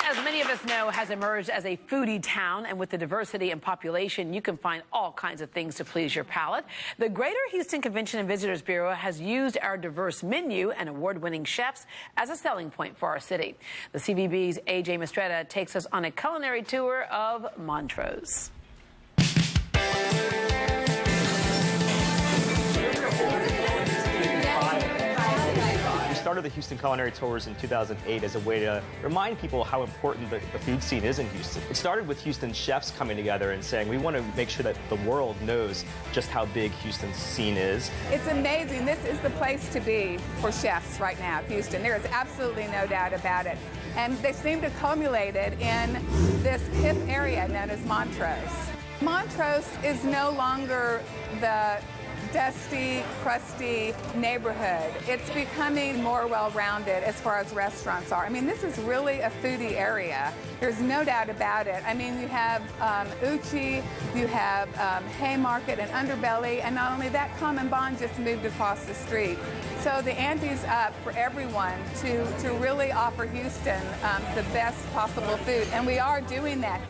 as many of us know, has emerged as a foodie town, and with the diversity in population, you can find all kinds of things to please your palate. The Greater Houston Convention and Visitors Bureau has used our diverse menu and award-winning chefs as a selling point for our city. The CVB's A.J. Mistretta takes us on a culinary tour of Montrose. Started the Houston Culinary Tours in 2008 as a way to remind people how important the food scene is in Houston. It started with Houston chefs coming together and saying, we want to make sure that the world knows just how big Houston's scene is. It's amazing. This is the place to be for chefs right now, Houston. There is absolutely no doubt about it. And they seem to culminate it in this hip area known as Montrose. Montrose is no longer the dusty, crusty neighborhood. It's becoming more well-rounded as far as restaurants are. I mean, this is really a foodie area. There's no doubt about it. I mean, you have Uchi, you have Haymarket and Underbelly, and not only that, Common Bond just moved across the street. So the ante's up for everyone to really offer Houston the best possible food, and we are doing that.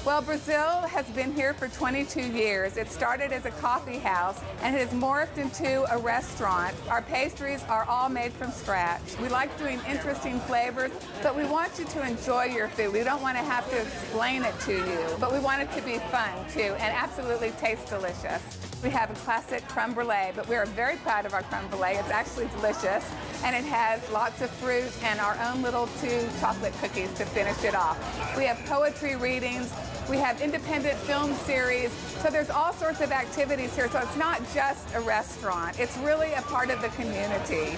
Well, Brazil has been here for 22 years. It started as a coffee house and has morphed into a restaurant. Our pastries are all made from scratch. We like doing interesting flavors, but we want you to enjoy your food. We don't want to have to explain it to you, but we want it to be fun too and absolutely taste delicious. We have a classic creme brulee, but we are very proud of our creme brulee. It's actually delicious, and it has lots of fruit and our own little 2 chocolate cookies to finish it off. We have poetry readings. We have independent film series. So there's all sorts of activities here. So it's not just a restaurant. It's really a part of the community.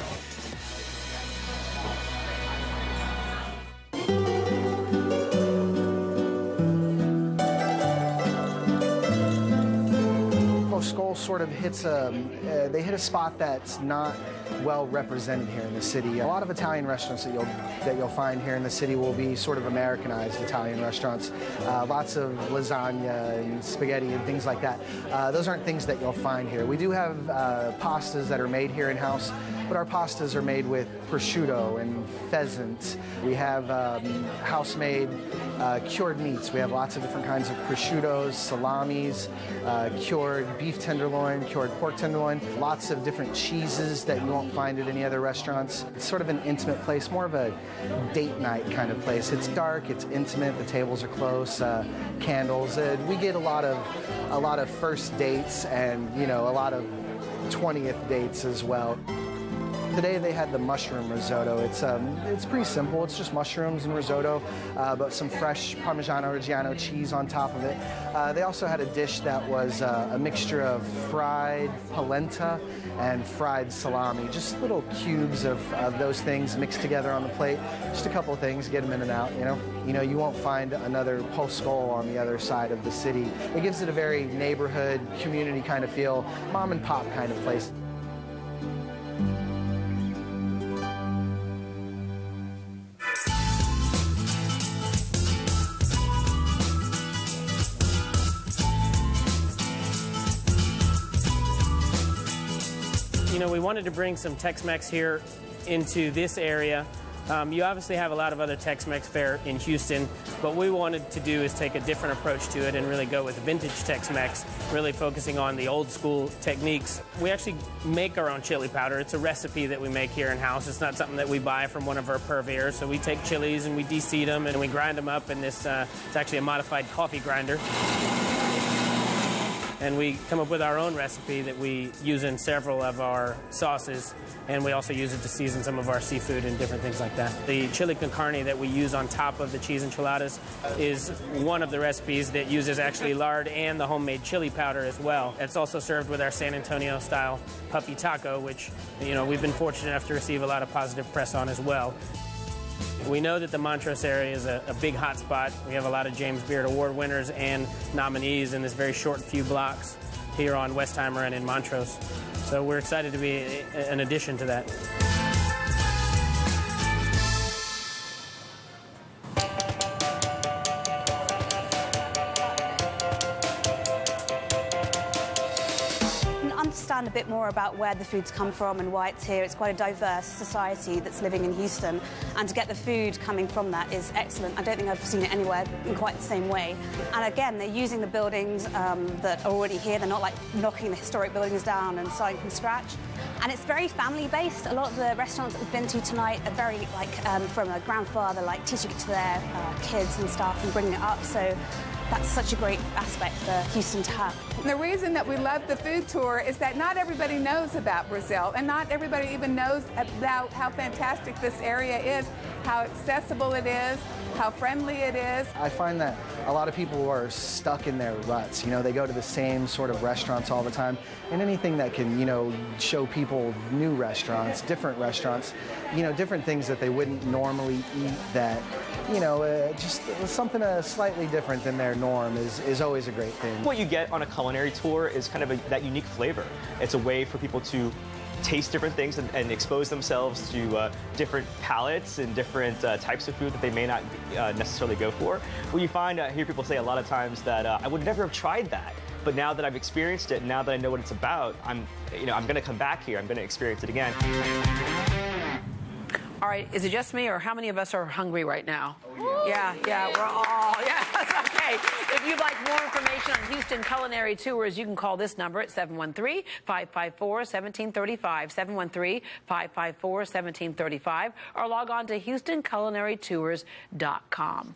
Skull sort of hits they hit a spot that's not well represented here in the city. A lot of Italian restaurants that you'll find here in the city will be sort of Americanized Italian restaurants. Lots of lasagna and spaghetti and things like that. Those aren't things that you'll find here. We do have pastas that are made here in-house, but our pastas are made with prosciutto and pheasant. We have house-made cured meats. We have lots of different kinds of prosciuttos, salamis, cured beef tenderloin, cured pork tenderloin, lots of different cheeses that you won't find at any other restaurants. It's sort of an intimate place, more of a date night kind of place. It's dark, it's intimate, the tables are close, candles. We get a lot of first dates and, you know, a lot of 20th dates as well. Today they had the mushroom risotto. It's pretty simple. It's just mushrooms and risotto, but some fresh Parmigiano Reggiano cheese on top of it. They also had a dish that was a mixture of fried polenta and fried salami. Just little cubes of those things mixed together on the plate. Just a couple of things, get them in and out, you know. You know, you won't find another Poscol on the other side of the city. It gives it a very neighborhood, community kind of feel, mom and pop kind of place. You know, we wanted to bring some Tex-Mex here into this area. You obviously have a lot of other Tex-Mex fare in Houston, but what we wanted to do is take a different approach to it and really go with vintage Tex-Mex, really focusing on the old school techniques. We actually make our own chili powder. It's a recipe that we make here in-house. It's not something that we buy from one of our purveyors. So we take chilies and we deseed them and we grind them up in this, it's actually a modified coffee grinder. And we come up with our own recipe that we use in several of our sauces, and we also use it to season some of our seafood and different things like that. The chili con carne that we use on top of the cheese enchiladas is one of the recipes that uses actually lard and the homemade chili powder as well. It's also served with our San Antonio style puffy taco, which, you know, we've been fortunate enough to receive a lot of positive press on as well. We know that the Montrose area is a big hot spot. We have a lot of James Beard Award winners and nominees in this very short few blocks here on Westheimer and in Montrose. So we're excited to be an addition to that. understand a bit more about where the food's come from and why it's here. It's quite a diverse society that's living in Houston, and to get the food coming from that is excellent. I don't think I've seen it anywhere in quite the same way. And again, they're using the buildings that are already here. They're not like knocking the historic buildings down and starting from scratch. And it's very family-based. A lot of the restaurants that we've been to tonight are very, like, from a grandfather, like, teaching it to their kids and stuff and bringing it up. So that's such a great aspect for Houston to have. And the reason that we love the food tour is that not everybody knows about Brazil, and not everybody even knows about how fantastic this area is, how accessible it is, how friendly it is. I find that a lot of people are stuck in their ruts. You know, they go to the same sort of restaurants all the time, and anything that can, you know, show people new restaurants, different restaurants, you know, different things that they wouldn't normally eat that, you know, just something slightly different than their norm is always a great thing. What you get on a culinary tour is kind of that unique flavor. It's a way for people to taste different things and expose themselves to different palates and different types of food that they may not necessarily go for. What you find, I hear people say a lot of times that I would never have tried that, but now that I've experienced it, now that I know what it's about, I'm going to come back here. I'm going to experience it again. All right, is it just me, or how many of us are hungry right now? Yeah, we're all, yes, okay. If you'd like more information on Houston Culinary Tours, you can call this number at 713-554-1735, 713-554-1735, or log on to HoustonCulinaryTours.com.